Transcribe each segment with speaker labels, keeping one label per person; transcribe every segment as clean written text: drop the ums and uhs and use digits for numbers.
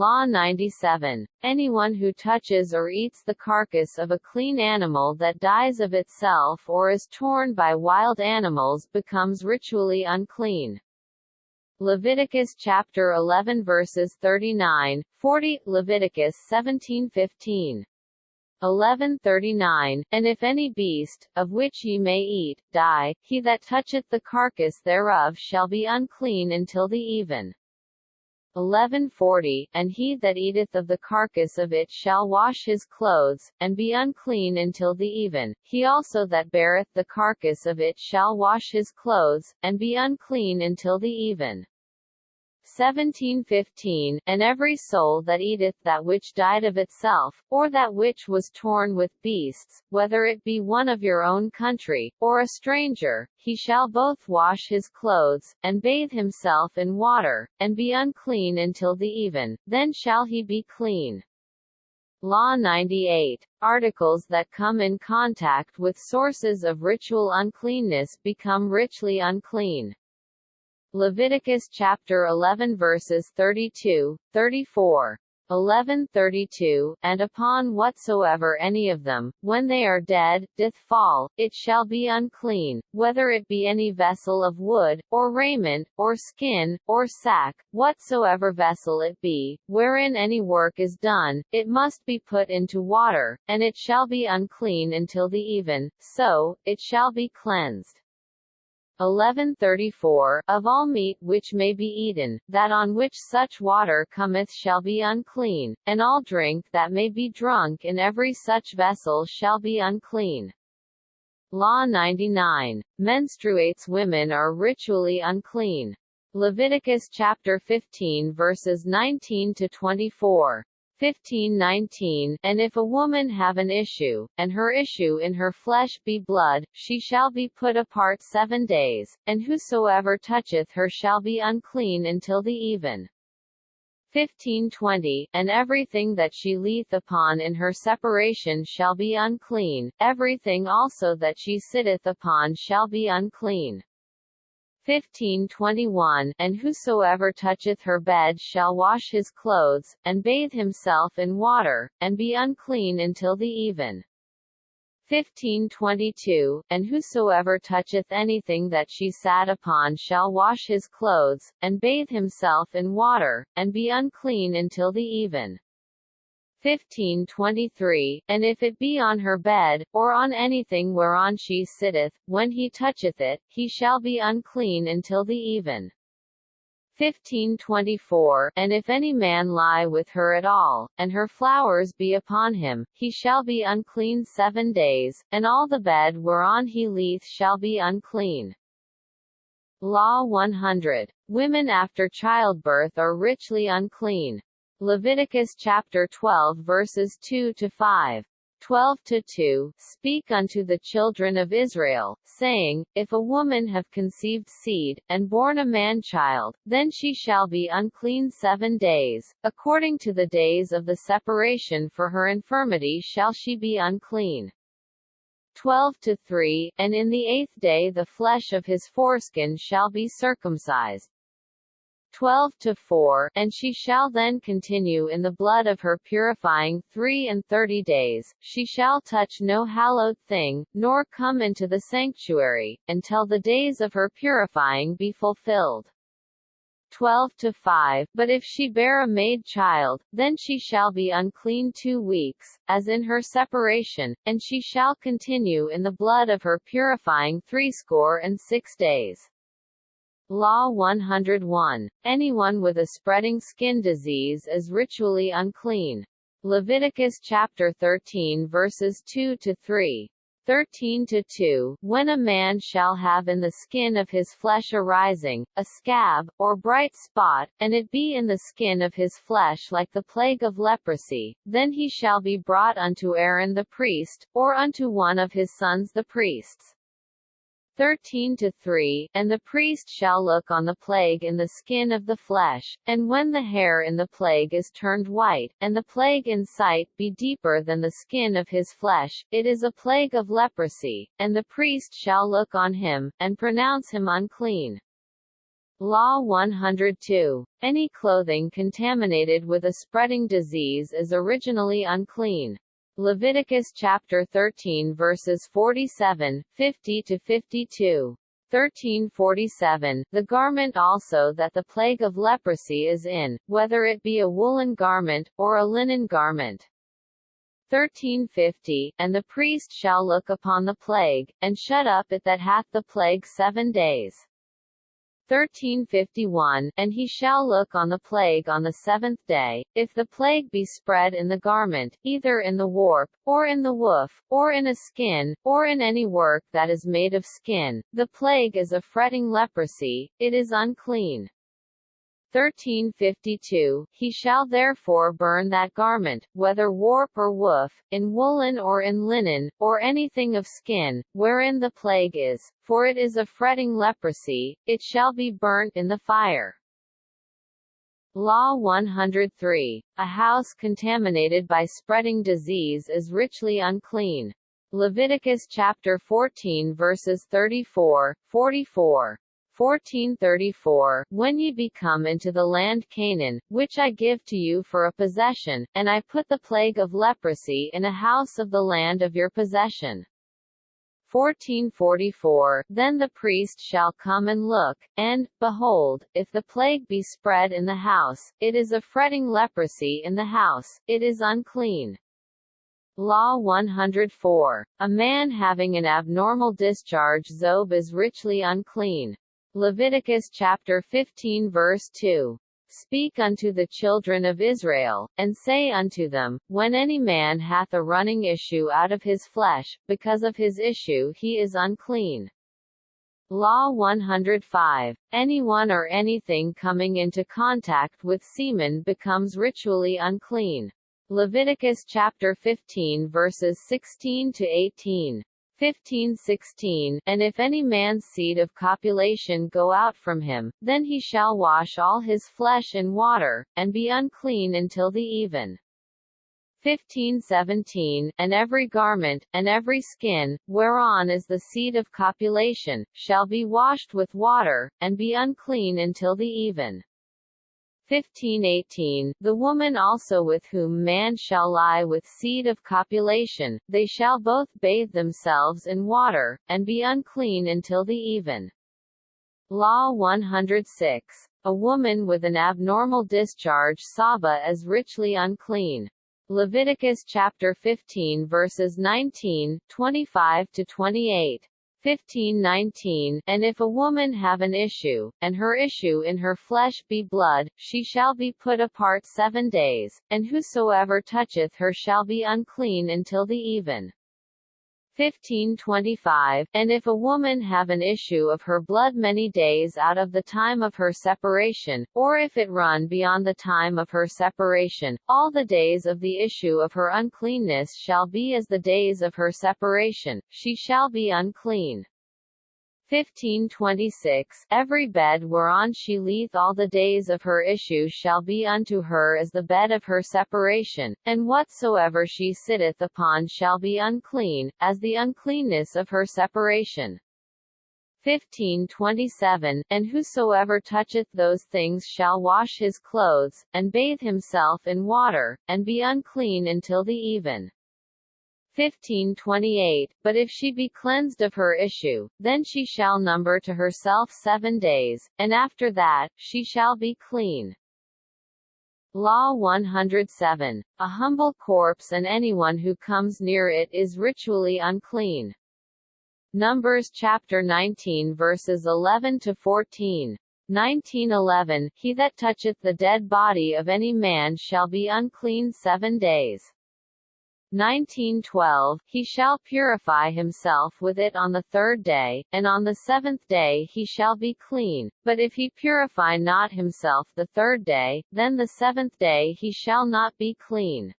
Speaker 1: Law 97. Anyone who touches or eats the carcass of a clean animal that dies of itself or is torn by wild animals becomes ritually unclean. Leviticus chapter 11 verses 39, 40, Leviticus 17:15. 11:39, And if any beast, of which ye may eat, die, he that toucheth the carcass thereof shall be unclean until the even. 11:40, And he that eateth of the carcass of it shall wash his clothes, and be unclean until the even. He also that beareth the carcass of it shall wash his clothes, and be unclean until the even. 17:15, And every soul that eateth that which died of itself, or that which was torn with beasts, whether it be one of your own country, or a stranger, he shall both wash his clothes, and bathe himself in water, and be unclean until the even, then shall he be clean. Law 98. Articles that come in contact with sources of ritual uncleanness become ritually unclean. Leviticus chapter 11 verses 32, 34. 11:32, And upon whatsoever any of them, when they are dead, doth fall, it shall be unclean, whether it be any vessel of wood, or raiment, or skin, or sack, whatsoever vessel it be, wherein any work is done, it must be put into water, and it shall be unclean until the even, so, it shall be cleansed. 11:34, Of all meat which may be eaten, that on which such water cometh shall be unclean, and all drink that may be drunk in every such vessel shall be unclean. Law 99. Menstruates women are ritually unclean. Leviticus chapter 15 verses 19 to 24. 15:19, And if a woman have an issue, and her issue in her flesh be blood, she shall be put apart 7 days, and whosoever toucheth her shall be unclean until the even. 15:20, And everything that she lieth upon in her separation shall be unclean, everything also that she sitteth upon shall be unclean. 15:21, And whosoever toucheth her bed shall wash his clothes, and bathe himself in water, and be unclean until the even. 15:22, And whosoever toucheth anything that she sat upon shall wash his clothes, and bathe himself in water, and be unclean until the even. 15:23, And if it be on her bed, or on anything whereon she sitteth, when he toucheth it, he shall be unclean until the even. 15:24, And if any man lie with her at all, and her flowers be upon him, he shall be unclean 7 days, and all the bed whereon he lieth shall be unclean. Law 100. Women after childbirth are ritually unclean. Leviticus chapter 12 verses 2 to 5. 12:2, Speak unto the children of Israel, saying, If a woman have conceived seed, and born a man-child, then she shall be unclean 7 days, according to the days of the separation for her infirmity shall she be unclean. 12:3, And in the 8th day the flesh of his foreskin shall be circumcised. 12:4, And she shall then continue in the blood of her purifying 33 days, she shall touch no hallowed thing, nor come into the sanctuary, until the days of her purifying be fulfilled. 12:5, But if she bear a maid child, then she shall be unclean 2 weeks, as in her separation, and she shall continue in the blood of her purifying 66 days. Law 101. Anyone with a spreading skin disease is ritually unclean. Leviticus chapter 13 verses 2 to 3. 13:2, When a man shall have in the skin of his flesh a rising, a scab, or bright spot, and it be in the skin of his flesh like the plague of leprosy, then he shall be brought unto Aaron the priest, or unto one of his sons the priests. 13:3, And the priest shall look on the plague in the skin of the flesh, and when the hair in the plague is turned white, and the plague in sight be deeper than the skin of his flesh, it is a plague of leprosy, and the priest shall look on him, and pronounce him unclean. Law 102. Any clothing contaminated with a spreading disease is originally unclean. Leviticus chapter 13 verses 47, 50 to 52. 1347. The garment also that the plague of leprosy is in, whether it be a woolen garment, or a linen garment. 1350. And the priest shall look upon the plague, and shut up it that hath the plague 7 days. 1351. And he shall look on the plague on the 7th day. If the plague be spread in the garment, either in the warp, or in the woof, or in a skin, or in any work that is made of skin, the plague is a fretting leprosy, it is unclean. 1352. He shall therefore burn that garment, whether warp or woof, in woolen or in linen, or anything of skin, wherein the plague is, for it is a fretting leprosy, it shall be burnt in the fire. Law 103. A house contaminated by spreading disease is richly unclean. Leviticus chapter 14 verses 34, 44. 1434. When ye be come into the land Canaan, which I give to you for a possession, and I put the plague of leprosy in a house of the land of your possession. 1444. Then the priest shall come and look, and, behold, if the plague be spread in the house, it is a fretting leprosy in the house, it is unclean. Law 104. A man having an abnormal discharge is richly unclean. Leviticus chapter 15 verse 2. Speak unto the children of Israel, and say unto them, when any man hath a running issue out of his flesh, because of his issue he is unclean. Law 105. Anyone or anything coming into contact with semen becomes ritually unclean. Leviticus chapter 15 verses 16 to 18. 15:16. And if any man's seed of copulation go out from him, then he shall wash all his flesh in water, and be unclean until the even. 15:17. And every garment, and every skin, whereon is the seed of copulation, shall be washed with water, and be unclean until the even. 15:18. The woman also with whom man shall lie with seed of copulation, they shall both bathe themselves in water, and be unclean until the even. Law 106. A woman with an abnormal discharge is richly unclean. Leviticus chapter 15 verses 19, 25 to 28. 15:19. And if a woman have an issue, and her issue in her flesh be blood, she shall be put apart 7 days, and whosoever toucheth her shall be unclean until the even. 15:25. And if a woman have an issue of her blood many days out of the time of her separation, or if it run beyond the time of her separation, all the days of the issue of her uncleanness shall be as the days of her separation, she shall be unclean. 15:26. Every bed whereon she lieth all the days of her issue shall be unto her as the bed of her separation, and whatsoever she sitteth upon shall be unclean, as the uncleanness of her separation. 15:27. And whosoever toucheth those things shall wash his clothes, and bathe himself in water, and be unclean until the even. 15:28. But if she be cleansed of her issue, then she shall number to herself 7 days, and after that, she shall be clean. Law 107. A humble corpse and anyone who comes near it is ritually unclean. Numbers chapter 19 verses 11 to 14. 19:11. He that toucheth the dead body of any man shall be unclean 7 days. 19:12. He shall purify himself with it on the 3rd day, and on the 7th day he shall be clean, but if he purify not himself the 3rd day, then the 7th day he shall not be clean.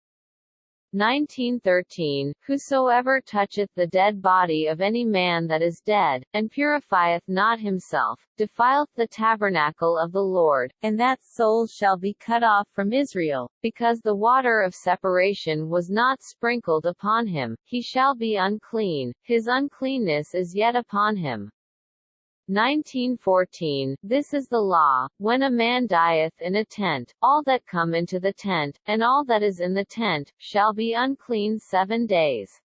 Speaker 1: 19:13. Whosoever toucheth the dead body of any man that is dead, and purifieth not himself, defileth the tabernacle of the Lord, and that soul shall be cut off from Israel, because the water of separation was not sprinkled upon him, he shall be unclean, his uncleanness is yet upon him. 19:14. This is the law, when a man dieth in a tent, all that come into the tent, and all that is in the tent, shall be unclean 7 days.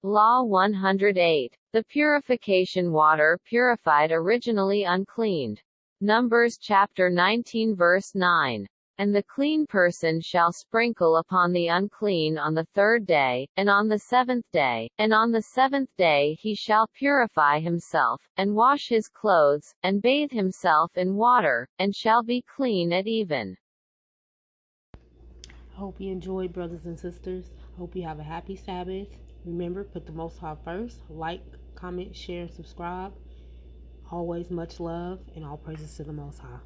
Speaker 1: Law 108. The purification water purified originally uncleaned. Numbers chapter 19 verse 9. And the clean person shall sprinkle upon the unclean on the 3rd day, and on the 7th day, and on the 7th day he shall purify himself, and wash his clothes, and bathe himself in water, and shall be clean at even.
Speaker 2: Hope you enjoyed, brothers and sisters. Hope you have a happy Sabbath. Remember, put the Most High first. Like, comment, share, and subscribe. Always much love, and all praises to the Most High.